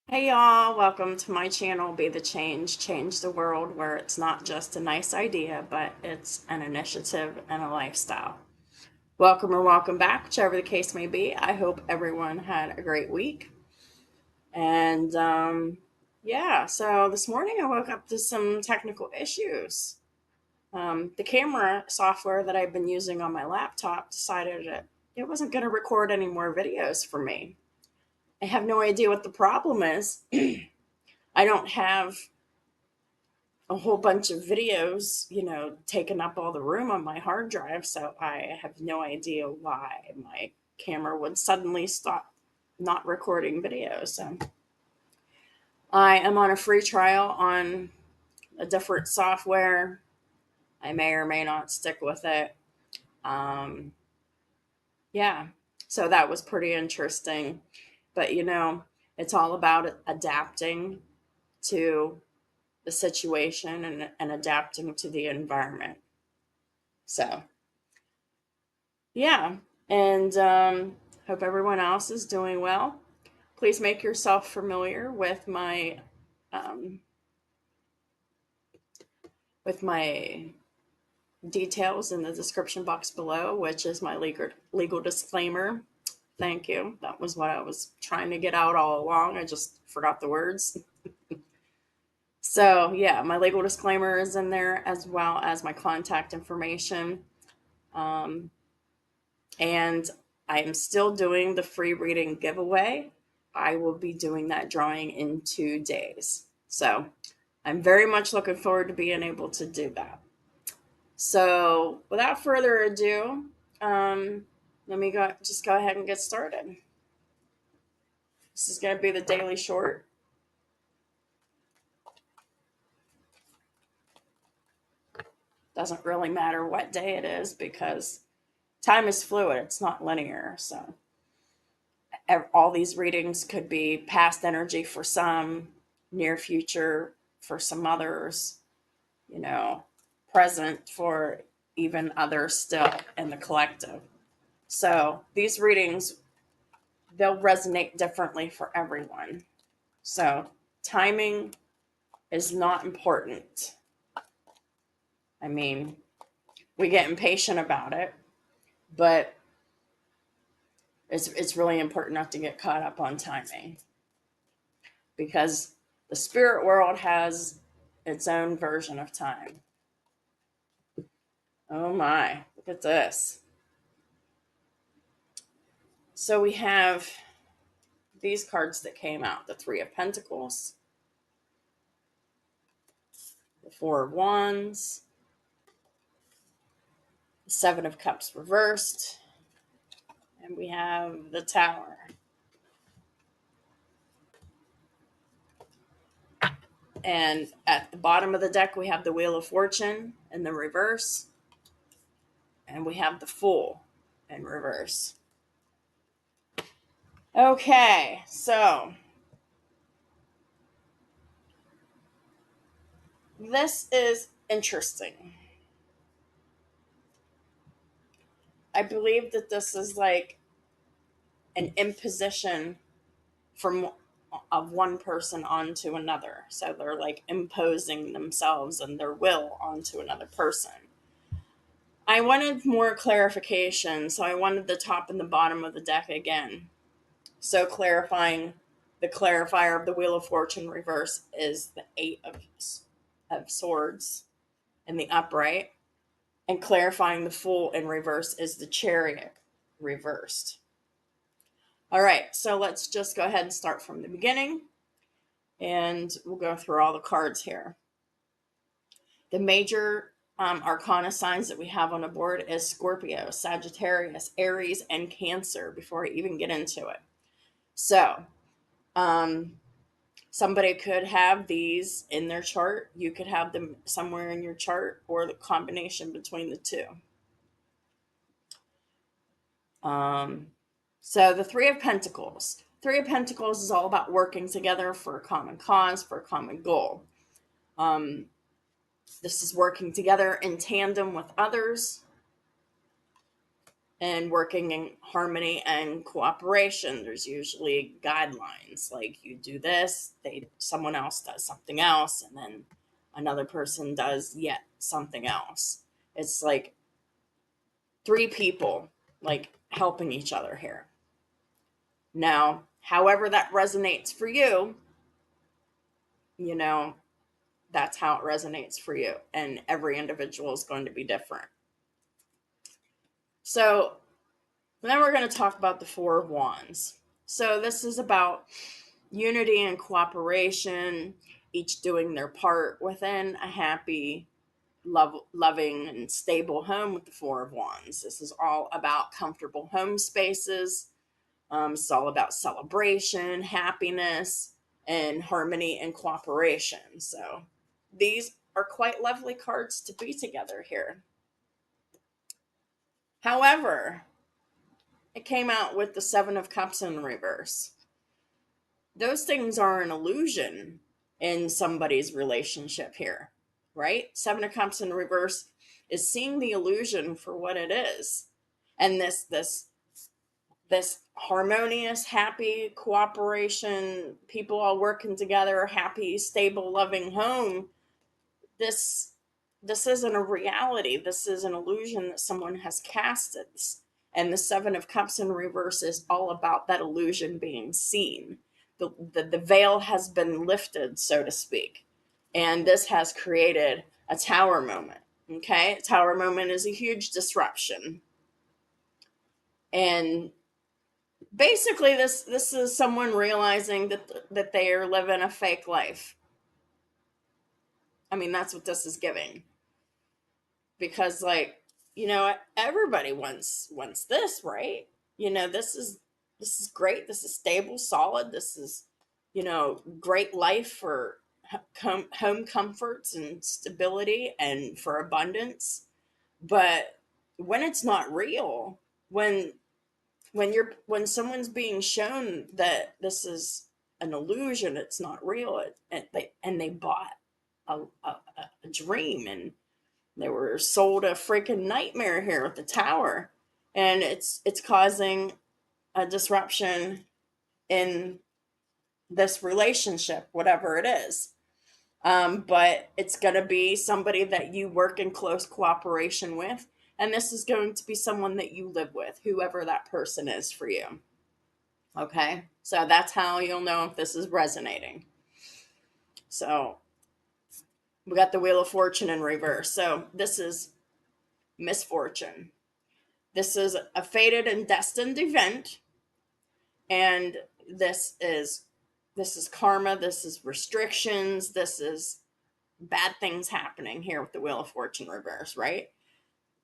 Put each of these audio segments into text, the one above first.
Hey y'all, welcome to my channel, Be the Change, Change the World, where it's not just a nice idea, but it's an initiative and a lifestyle. Welcome or welcome back, whichever the case may be. I hope everyone had a great week. And yeah, so this morning I woke up to some technical issues. The camera software that I've been using on my laptop decided that it wasn't going to record any more videos for me. I have no idea what the problem is. I don't have a whole bunch of videos, taking up all the room on my hard drive. So I have no idea why my camera would suddenly stop not recording videos. So I am on a free trial on a different software. I may or may not stick with it. Um, yeah, so that was pretty interesting. But it's all about adapting to the situation and adapting to the environment. So yeah, and hope everyone else is doing well. Please make yourself familiar um, with my details in the description box below, which is my legal disclaimer. Thank you. That was what I was trying to get out all along. I just forgot the words. So yeah, my legal disclaimer is in there as well as my contact information. Um, and I am still doing the free reading giveaway. I will be doing that drawing in 2 days. So I'm very much looking forward to being able to do that. So without further ado, let me go ahead and get started. This is going to be the daily short. Doesn't really matter what day it is because time is fluid. It's not linear. So all these readings could be past energy for some, near future for some others, you know, present for even others still in the collective. So these readings, they'll resonate differently for everyone. So timing is not important. I mean, we get impatient about it, but it's really important not to get caught up on timing because the spirit world has its own version of time. Oh my, look at this. So we have these cards that came out: the Three of Pentacles, the Four of Wands, the Seven of Cups reversed, and we have the Tower. And at the bottom of the deck, we have the Wheel of Fortune in the reverse, and we have the Fool in reverse. Okay, so this is interesting. I believe that this is like an imposition from of one person onto another. So they're like imposing themselves and their will onto another person. I wanted more clarification, so I wanted the top and the bottom of the deck again. So clarifying, the clarifier of the Wheel of Fortune reverse is the of Swords in the upright, and clarifying the Fool in reverse is the Chariot reversed. All right, so let's just go ahead and start from the beginning, and we'll go through all the cards here. The major arcana signs that we have on the board is Scorpio, Sagittarius, Aries, and Cancer before I even get into it. So, somebody could have these in their chart. You could have them somewhere in your chart or the combination between the two. Um, so, the Three of Pentacles. Three of Pentacles is all about working together for a common cause, for a common goal. Um, this is working together in tandem with others. and working in harmony and cooperation. There's usually guidelines, like you do this, someone else does something else, and then another person does yet something else. It's like three people like helping each other here. Now, however that resonates for you, you know, that's how it resonates for you, and every individual is going to be different. So then we're going to talk about the Four of Wands. So this is about unity and cooperation, each doing their part within a happy, loving, and stable home with the Four of Wands. This is all about comfortable home spaces. It's all about celebration, happiness, and harmony and cooperation. So these are quite lovely cards to be together here. However, it came out with the Seven of Cups in reverse. Those things are an illusion in somebody's relationship here, right? Seven of Cups in reverse is seeing the illusion for what it is. And this harmonious, happy cooperation, people all working together, happy, stable, loving home, this this isn't a reality. This is an illusion that someone has casted. And the Seven of Cups in reverse is all about that illusion being seen. The veil has been lifted, so to speak. And this has created a tower moment. Okay? A tower moment is a huge disruption. And basically this is someone realizing that they are living a fake life. I mean, that's what this is giving. Because, like, everybody wants this, right? This is great. This is stable, solid. This is great life for home comforts and stability and for abundance. But when it's not real, when when someone's being shown that this is an illusion, it's not real, and they bought a dream, and they were sold a freaking nightmare here at the tower, and it's causing a disruption in this relationship, whatever it is. But it's going to be somebody that you work in close cooperation with, and this is going to be someone that you live with, whoever that person is for you. Okay, so that's how you'll know if this is resonating. So we got the Wheel of Fortune in reverse. So this is misfortune. This is a fated and destined event, and this is karma. This is restrictions. This is bad things happening here with the Wheel of Fortune reverse, right?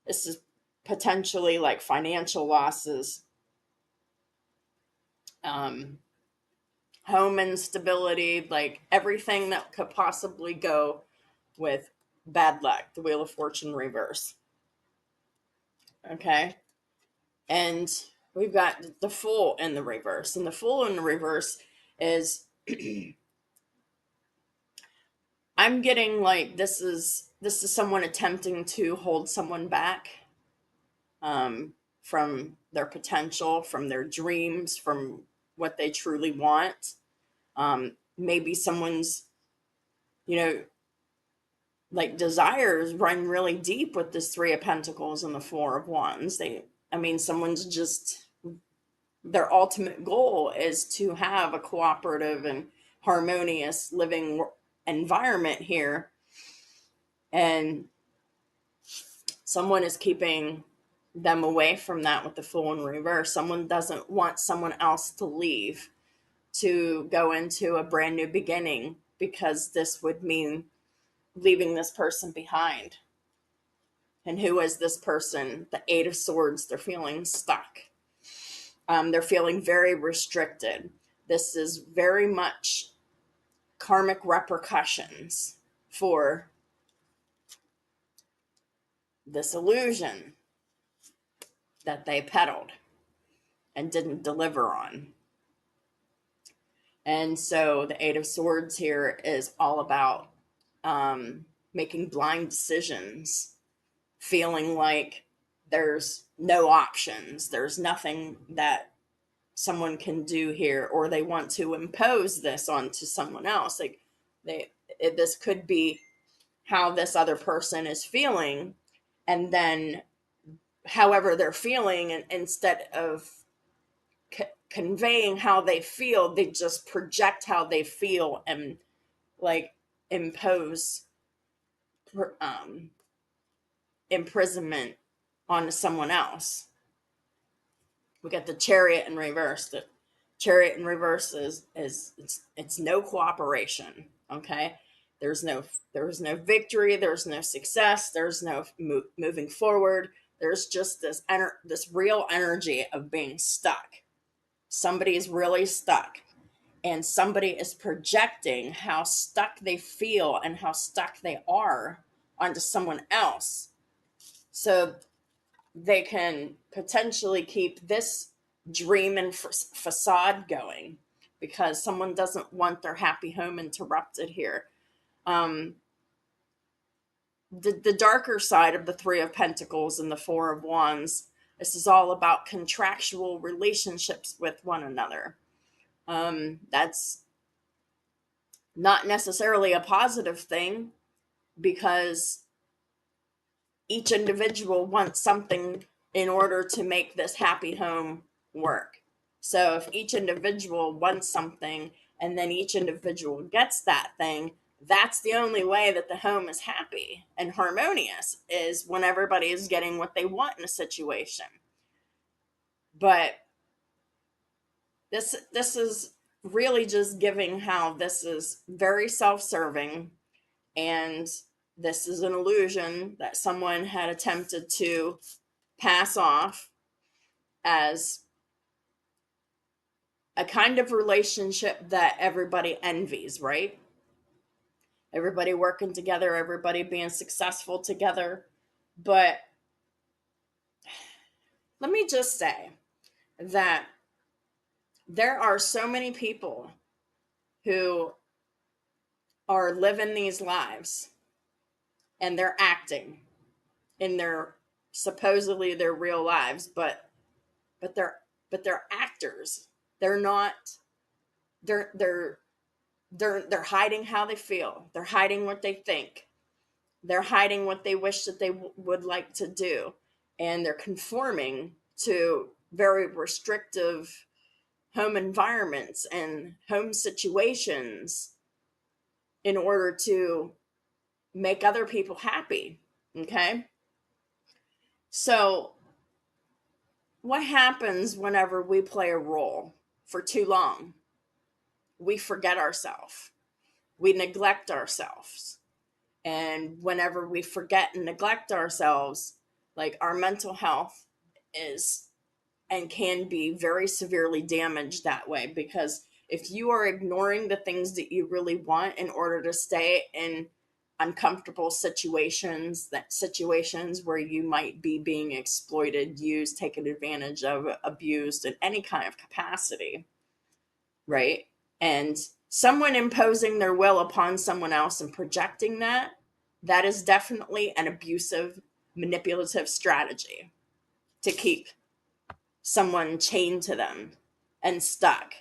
This is potentially like financial losses, um, home instability, like everything that could possibly go with bad luck, the Wheel of Fortune reverse. Okay. And we've got the Fool in the reverse. And the Fool in the reverse is I'm getting like this is someone attempting to hold someone back from their potential, from their dreams, from what they truly want. Maybe someone's, you know, like desires run really deep with this Three of Pentacles and the Four of Wands. Someone's just, their ultimate goal is to have a cooperative and harmonious living environment here. And someone is keeping them away from that with the Fool in reverse. Someone doesn't want someone else to leave to go into a brand new beginning, because this would mean leaving this person behind. And who is this person? The Eight of Swords. They're feeling stuck. They're feeling very restricted. This is very much karmic repercussions for this illusion that they peddled and didn't deliver on. And so the Eight of Swords here is all about making blind decisions, feeling like there's no options. There's nothing that someone can do here, or they want to impose this onto someone else. Like this could be how this other person is feeling, and then however they're feeling, and instead of conveying how they feel, they just project how they feel and like impose um, imprisonment onto someone else. We got the chariot in reverse. The chariot in reverse is it's no cooperation. Okay, there's no victory. There's no success. There's no moving forward. There's just this real energy of being stuck. Somebody is really stuck, and somebody is projecting how stuck they feel and how stuck they are onto someone else, so they can potentially keep this dream and facade going, because someone doesn't want their happy home interrupted here. Um, the darker side of the Three of Pentacles and the Four of Wands, this is all about contractual relationships with one another. That's not necessarily a positive thing, because each individual wants something in order to make this happy home work. So if each individual wants something and then each individual gets that thing, that's the only way that the home is happy and harmonious, is when everybody is getting what they want in a situation. But this is really just giving how this is very self-serving, and this is an illusion that someone had attempted to pass off as a kind of relationship that everybody envies, right? Everybody working together, everybody being successful together. But let me just say that there are so many people who are living these lives, and they're acting in their supposedly their real lives, but they're actors. They're not they're they're hiding how they feel. They're hiding what they think. They're hiding what they wish that they would like to do, and they're conforming to very restrictive home environments and home situations in order to make other people happy. Okay, so what happens whenever we play a role for too long? We forget ourselves. We neglect ourselves. And whenever we forget and neglect ourselves, like, our mental health is and can be very severely damaged that way. Because if you are ignoring the things that you really want in order to stay in uncomfortable situations, that situations where you might be being exploited, used, taken advantage of, abused in any kind of capacity, right? And someone imposing their will upon someone else and projecting that is definitely an abusive, manipulative strategy to keep someone chained to them and stuck,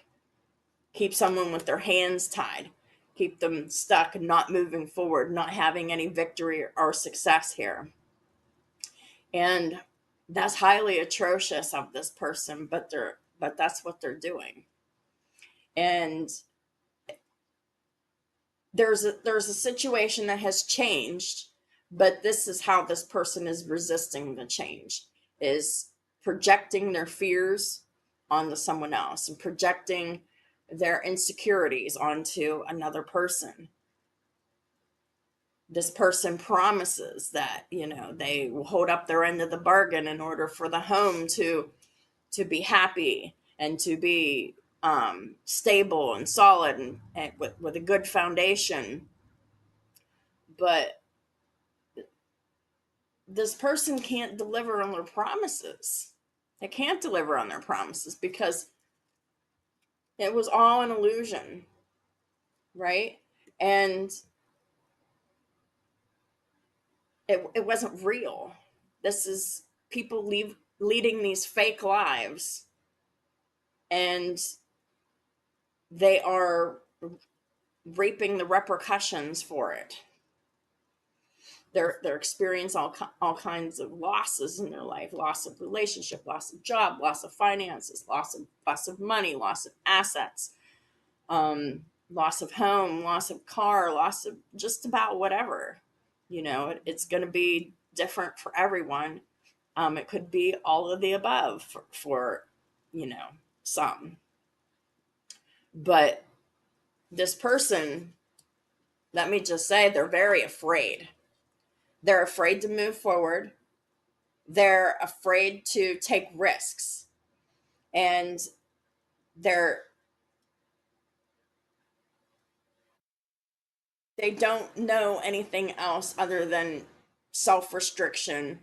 keep someone with their hands tied, keep them stuck and not moving forward, not having any victory or success here. And that's highly atrocious of this person, but that's what they're doing. And there's a situation that has changed, but this is how this person is resisting the change, is projecting their fears onto someone else and projecting their insecurities onto another person. This person promises that, they will hold up their end of the bargain in order for the home to be happy and to be stable and solid, and with a good foundation. But this person can't deliver on their promises. They can't deliver on their promises because it was all an illusion, right? And it wasn't real. This is people leading these fake lives, and they are reaping the repercussions for it. They're experiencing all kinds of losses in their life: loss of relationship, loss of job, loss of finances, loss of money, loss of assets, loss of home, loss of car, loss of just about whatever. It's going to be different for everyone. It could be all of the above for some. But this person, let me just say, they're very afraid. They're afraid to move forward. They're afraid to take risks. And they're they don't know anything else other than self-restriction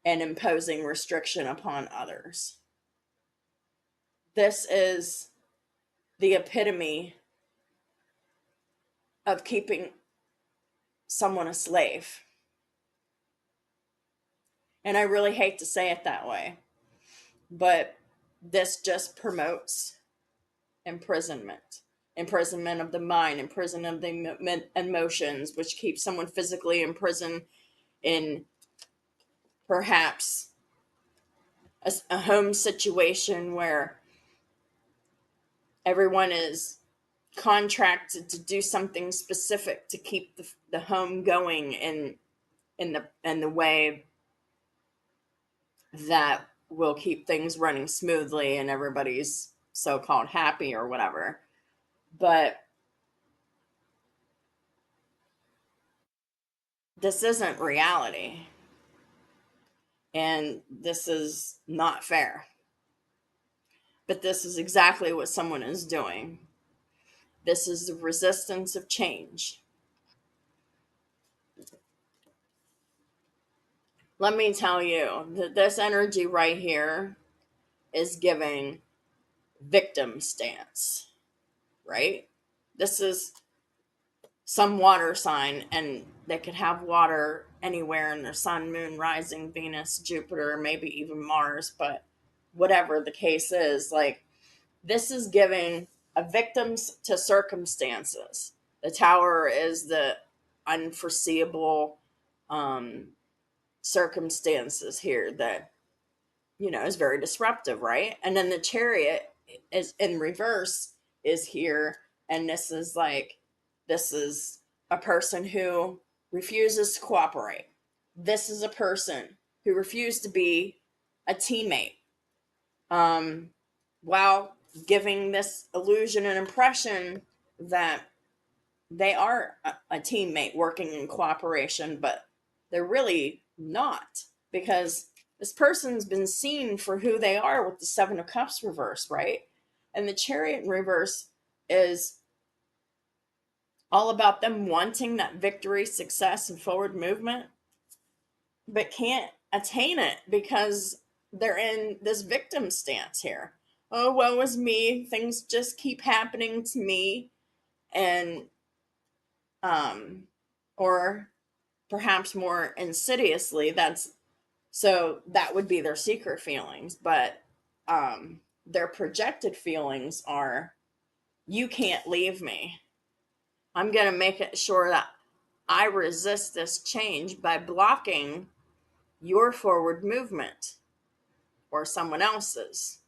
and imposing restriction upon others. This is the epitome of keeping someone a slave. And I really hate to say it that way, but this just promotes imprisonment of the mind, imprisonment of the emotions, which keeps someone physically imprisoned in perhaps a home situation where everyone is contracted to do something specific to keep the home going in the way that will keep things running smoothly and everybody's so-called happy or whatever. But this isn't reality, and this is not fair. But this is exactly what someone is doing. This is the resistance of change. Let me tell you that this energy right here is giving victim stance, right? This is some water sign, and they could have water anywhere in their sun, moon, rising, Venus, Jupiter, maybe even Mars, but whatever the case is, like, this is giving a victim to circumstances. The Tower is the unforeseeable circumstances here that is very disruptive, right? And then the Chariot is in reverse, is here, and this is a person who refuses to cooperate. This is a person who refused to be a teammate, while giving this illusion and impression that they are a teammate working in cooperation, but they're really not, because this person's been seen for who they are with the Seven of Cups reverse, right? And the Chariot in reverse is all about them wanting that victory, success, and forward movement, but can't attain it because they're in this victim stance here. Oh, woe is me. Things just keep happening to me. And, or perhaps more insidiously, that would be their secret feelings. But, their projected feelings are, you can't leave me. I'm going to make it sure that I resist this change by blocking your forward movement or someone else's.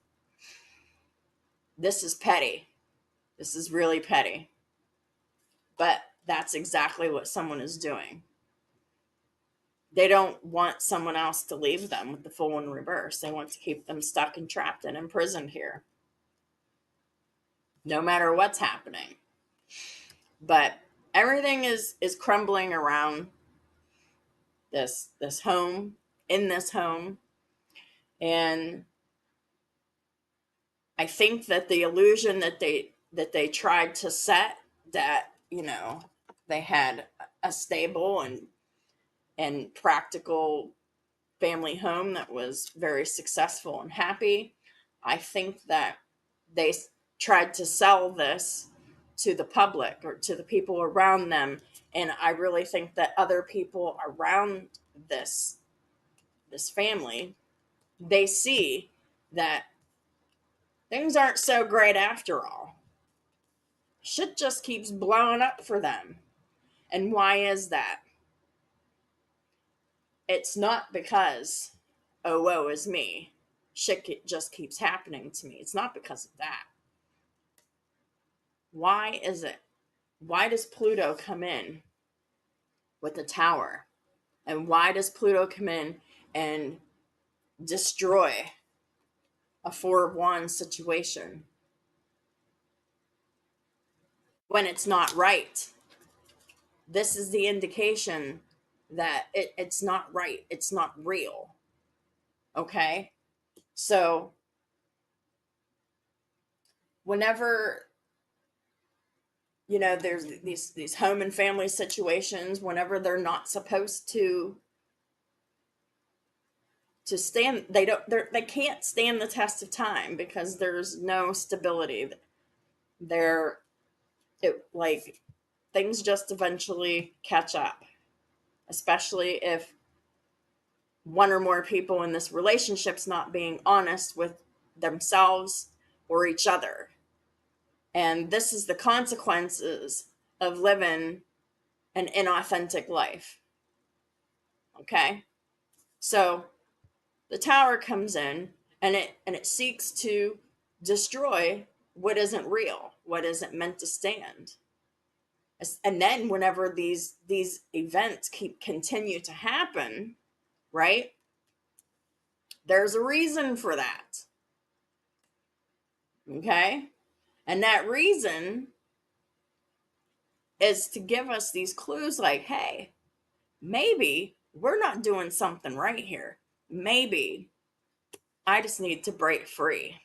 This is petty. This is really petty. But that's exactly what someone is doing. They don't want someone else to leave them with the Fool in reverse. They want to keep them stuck and trapped and imprisoned here, no matter what's happening. But everything is crumbling around this home, in this home. And I think that the illusion that they tried to set, that they had a stable and practical family home that was very successful and happy. I think that they tried to sell this to the public or to the people around them, and I really think that other people around this family they see that things aren't so great after all. Shit just keeps blowing up for them. And why is that? It's not because, oh, woe is me. Shit just keeps happening to me. It's not because of that. Why is it? Why does Pluto come in with the tower? And why does Pluto come in and destroy a Four of Wands situation when it's not right? This is the indication that it's not right. It's not real. Okay? So, whenever there's these home and family situations, whenever they're not supposed to stand, they can't stand the test of time because there's no stability. They're it like things just eventually catch up, especially if one or more people in this relationship's not being honest with themselves or each other. And this is the consequences of living an inauthentic life. Okay? So the tower comes in and it seeks to destroy what isn't real, what isn't meant to stand. And then whenever these events continue to happen, right? There's a reason for that. Okay? And that reason is to give us these clues like, hey, maybe we're not doing something right here. Maybe I just need to break free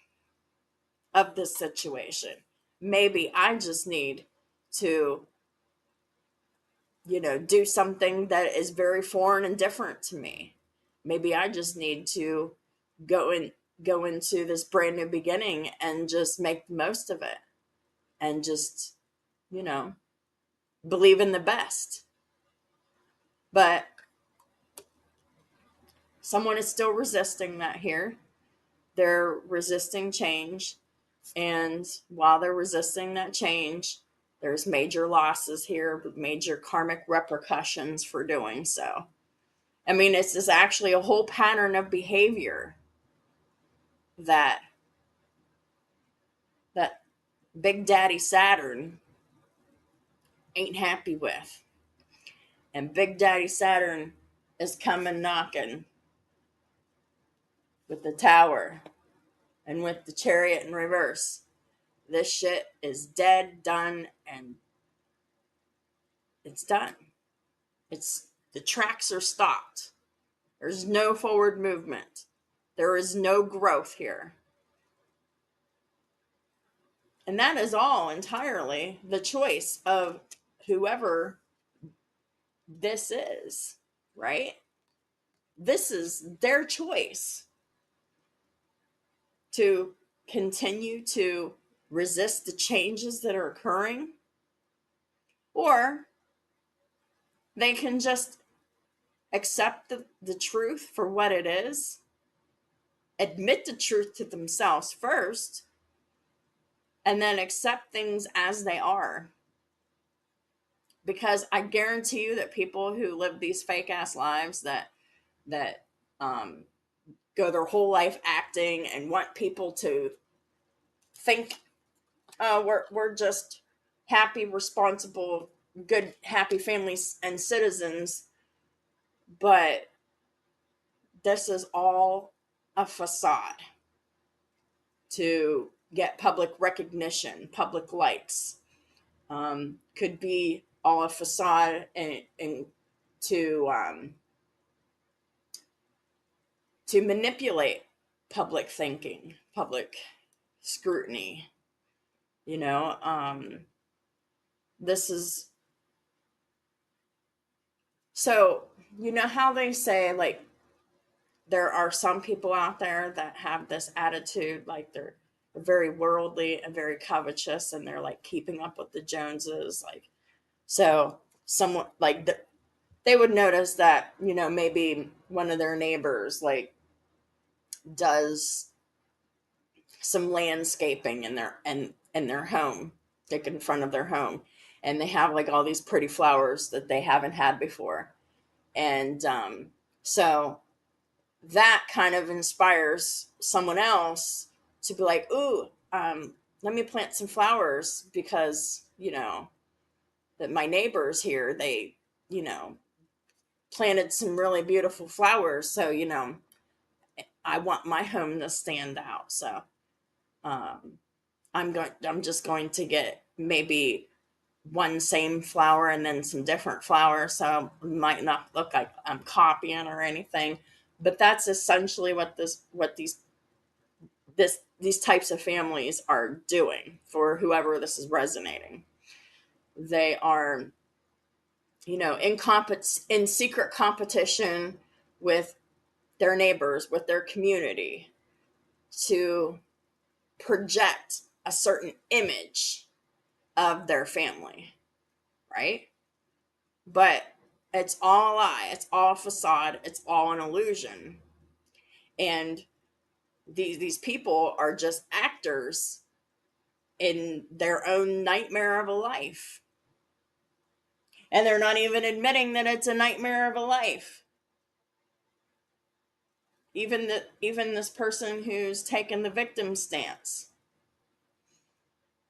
of this situation. Maybe I just need to, do something that is very foreign and different to me. Maybe I just need to go in go into this brand new beginning and just make the most of it and just, you know, believe in the best. But someone is still resisting that here. They're resisting change. And while they're resisting that change, there's major losses here, major karmic repercussions for doing so. I mean, it's just actually a whole pattern of behavior that that Big Daddy Saturn ain't happy with. And Big Daddy Saturn is coming knocking with the tower and with the chariot in reverse. This shit is dead, done, and it's done. It's the tracks are stopped. There's no forward movement. There is no growth here. And that is all entirely the choice of whoever this is, right? This is their choice to continue to resist the changes that are occurring, or they can just accept the truth for what it is, admit the truth to themselves first, and then accept things as they are. Because I guarantee you that people who live these fake ass lives that go their whole life acting and want people to think, oh, we're just happy, responsible, good, happy families and citizens, but this is all a facade to get public recognition, public likes. Could be all a facade and to manipulate public thinking, public scrutiny. You know, this is so. You know how they say like there are some people out there that have this attitude, like they're very worldly and very covetous, and they're like keeping up with the Joneses, like so someone like they would notice that maybe one of their neighbors like does some landscaping in their home, like in front of their home, and they have like all these pretty flowers that they haven't had before. And so that kind of inspires someone else to be like, ooh, let me plant some flowers because, that my neighbors here, they, you know, planted some really beautiful flowers. So, I want my home to stand out. So, um, I'm just going to get maybe one same flower and then some different flowers. So it might not look like I'm copying or anything, but that's essentially what these types of families are doing for whoever this is resonating. They are, in secret competition with their neighbors, with their community, to project a certain image of their family, right? But it's all a lie, it's all facade, it's all an illusion. And these people are just actors in their own nightmare of a life. And they're not even admitting that it's a nightmare of a life. Even this person who's taken the victim stance.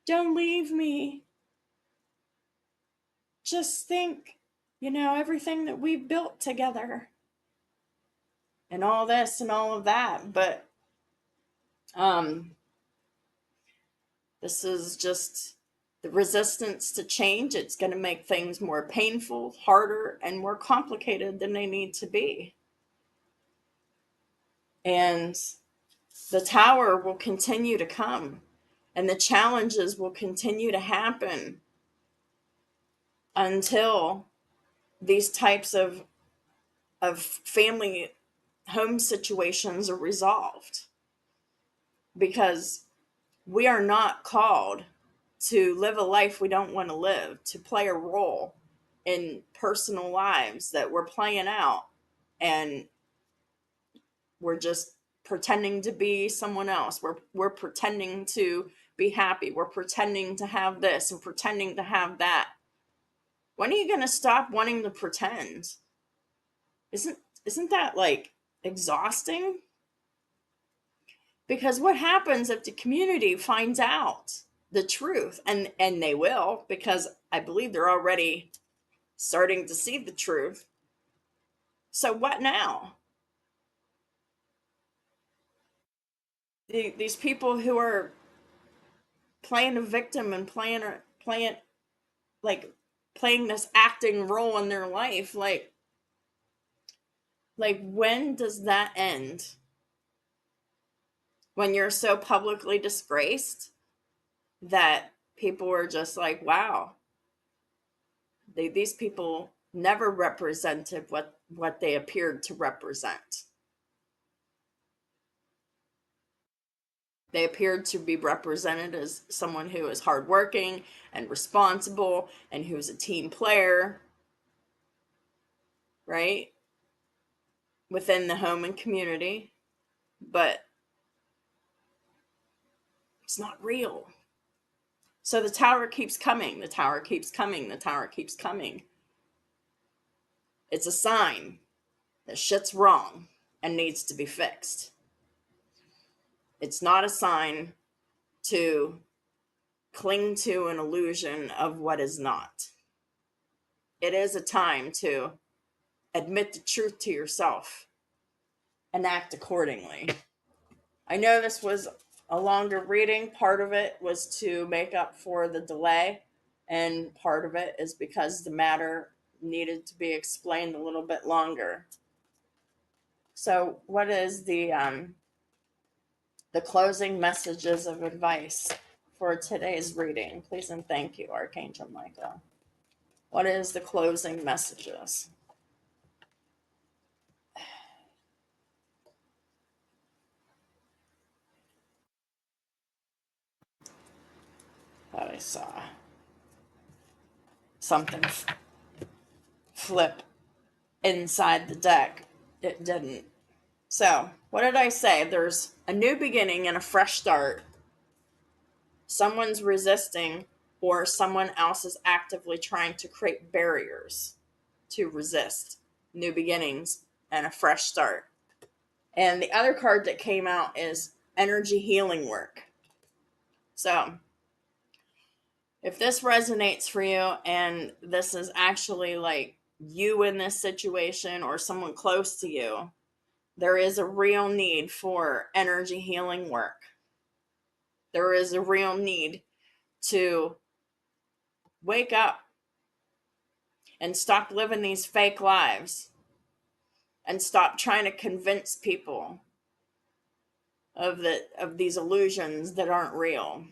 Don't leave me. Just think, everything that we've built together. And all this and all of that. But um this is just the resistance to change. It's going to make things more painful, harder, and more complicated than they need to be. And the tower will continue to come, and the challenges will continue to happen until these types of family home situations are resolved. Because we are not called to live a life we don't want to live, to play a role in personal lives that we're playing out, and we're just pretending to be someone else. We're pretending to be happy. We're pretending to have this and pretending to have that. When are you going to stop wanting to pretend? Isn't that like exhausting? Because what happens if the community finds out the truth? And they will, because I believe they're already starting to see the truth. So what now? These people who are playing a victim and playing like playing this acting role in their life, when does that end? When you're so publicly disgraced that people are just like, wow, these people never represented what they appeared to represent. They appeared to be represented as someone who is hardworking and responsible and who's a team player, right? Within the home and community. But it's not real. So the tower keeps coming, the tower keeps coming, the tower keeps coming. It's a sign that shit's wrong and needs to be fixed. It's not a sign to cling to an illusion of what is not. It is a time to admit the truth to yourself and act accordingly. I know this was a longer reading. Part of it was to make up for the delay, and part of it is because the matter needed to be explained a little bit longer. So, what is the closing messages of advice for today's reading? Please and thank you, Archangel Michael. What is the closing messages? Thought I saw something flip inside the deck. It didn't. So, What did I say? There's a new beginning and a fresh start. Someone's resisting, or someone else is actively trying to create barriers to resist new beginnings and a fresh start. And the other card that came out is energy healing work. So, if this resonates for you and this is actually like you in this situation or someone close to you, there is a real need for energy healing work. There is a real need to wake up and stop living these fake lives and stop trying to convince people of these illusions that aren't real.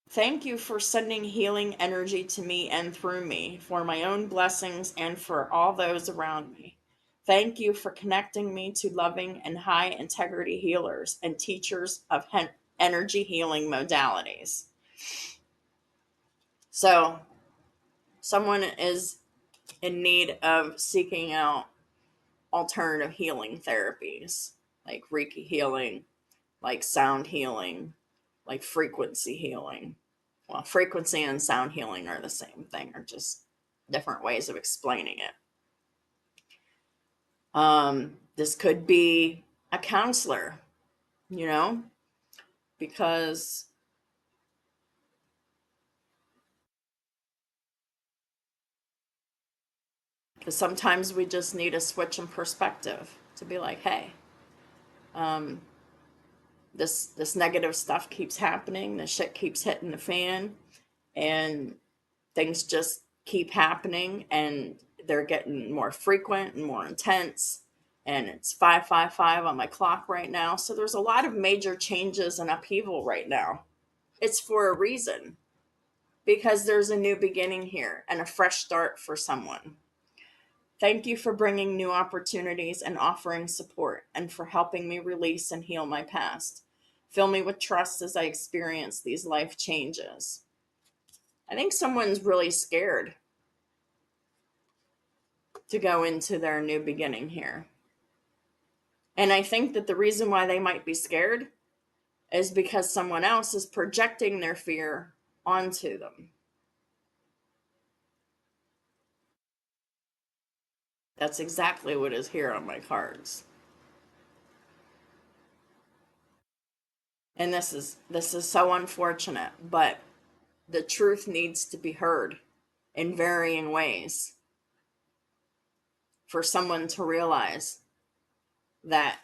Thank you for sending healing energy to me and through me for my own blessings and for all those around me. Thank you for connecting me to loving and high integrity healers and teachers of energy healing modalities. So, someone is in need of seeking out alternative healing therapies like Reiki healing, like sound healing, like frequency healing. Well, frequency and sound healing are the same thing, or just different ways of explaining it. This could be a counselor, you know, because sometimes we just need a switch in perspective to be like, hey, this negative stuff keeps happening, the shit keeps hitting the fan, and things just keep happening, and they're getting more frequent and more intense, and it's 555 on my clock right now. So there's a lot of major changes and upheaval right now. It's for a reason, because there's a new beginning here and a fresh start for someone. Thank you for bringing new opportunities and offering support, and for helping me release and heal my past. Fill me with trust as I experience these life changes. I think someone's really scared to go into their new beginning here. And I think that the reason why they might be scared is because someone else is projecting their fear onto them. That's exactly what is here on my cards. And this is so unfortunate, but the truth needs to be heard in varying ways for someone to realize that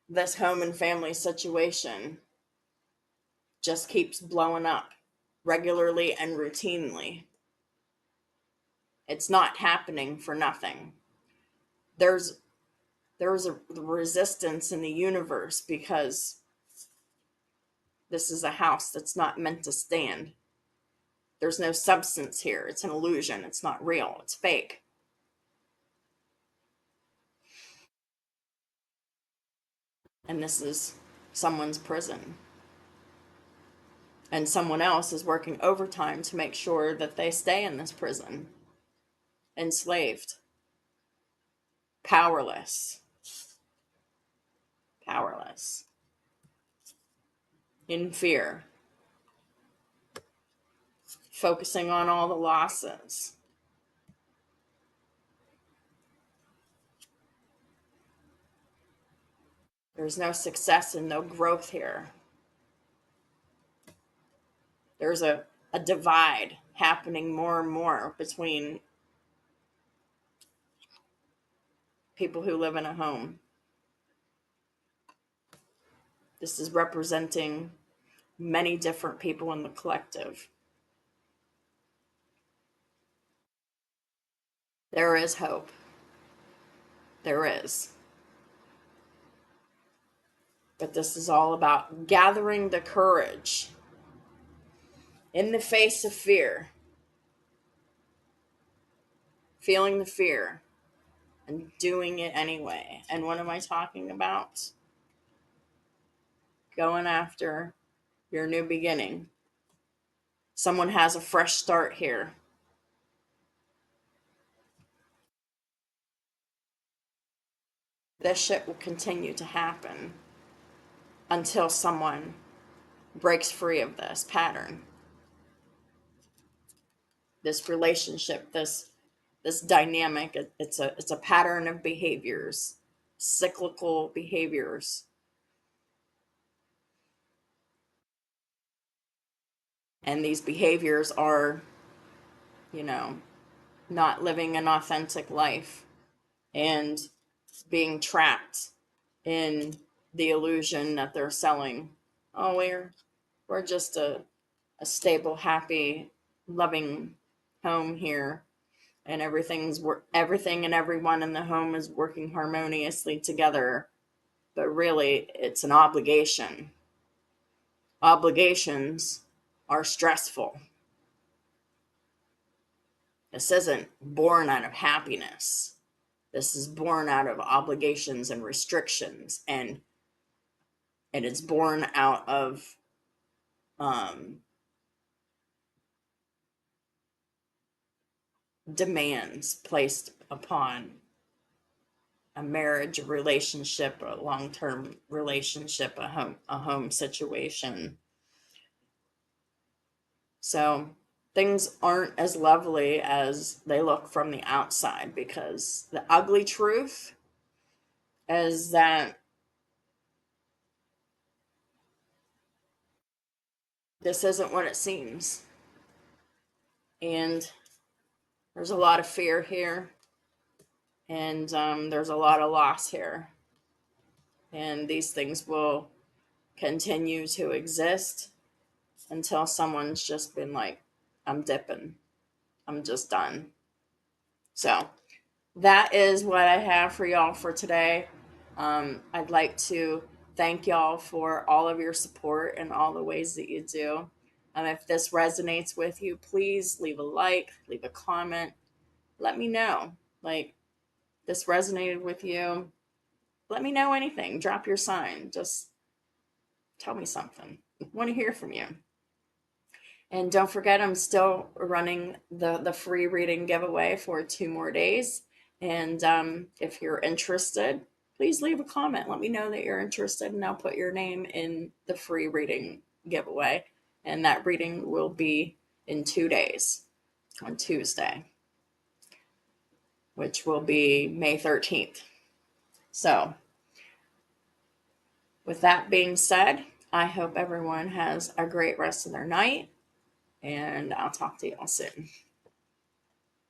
this home and family situation just keeps blowing up regularly and routinely. It's not happening for nothing. There's a resistance in the universe because this is a house that's not meant to stand. There's no substance here. It's an illusion. It's not real. It's fake. And this is someone's prison. And someone else is working overtime to make sure that they stay in this prison, enslaved, powerless, powerless, in fear, focusing on all the losses. There's no success and no growth here. There's a divide happening more and more between people who live in a home. This is representing many different people in the collective. There is hope. There is. But this is all about gathering the courage in the face of fear, feeling the fear, and doing it anyway. And what am I talking about? Going after your new beginning. Someone has a fresh start here. this shit will continue to happen until someone breaks free of this pattern, this relationship, this dynamic. It's a pattern of behaviors, cyclical behaviors. And these behaviors are, you know, not living an authentic life and being trapped in the illusion that they're selling. Oh, we're just a stable, happy, loving home here, and everything and everyone in the home is working harmoniously together. But really, it's an obligation. Obligations are stressful. This isn't born out of happiness. This is born out of obligations and restrictions, and it's born out of demands placed upon a marriage, a relationship, a long-term relationship, a home situation. So things aren't as lovely as they look from the outside, because the ugly truth is that this isn't what it seems. And there's a lot of fear here, and there's a lot of loss here. And these things will continue to exist until someone's just been like, I'm dipping, I'm just done. So that is what I have for y'all for today. I'd like to thank y'all for all of your support and all the ways that you do. If this resonates with you, please leave a like, leave a comment, let me know. Like, this resonated with you, let me know anything. Drop your sign. Just tell me something. I want to hear from you. And don't forget, I'm still running the free reading giveaway for 2 more days. And if you're interested, please leave a comment. Let me know that you're interested, and I'll put your name in the free reading giveaway. And that reading will be in 2 days, on Tuesday, which will be May 13th. So, with that being said, I hope everyone has a great rest of their night, and I'll talk to y'all soon.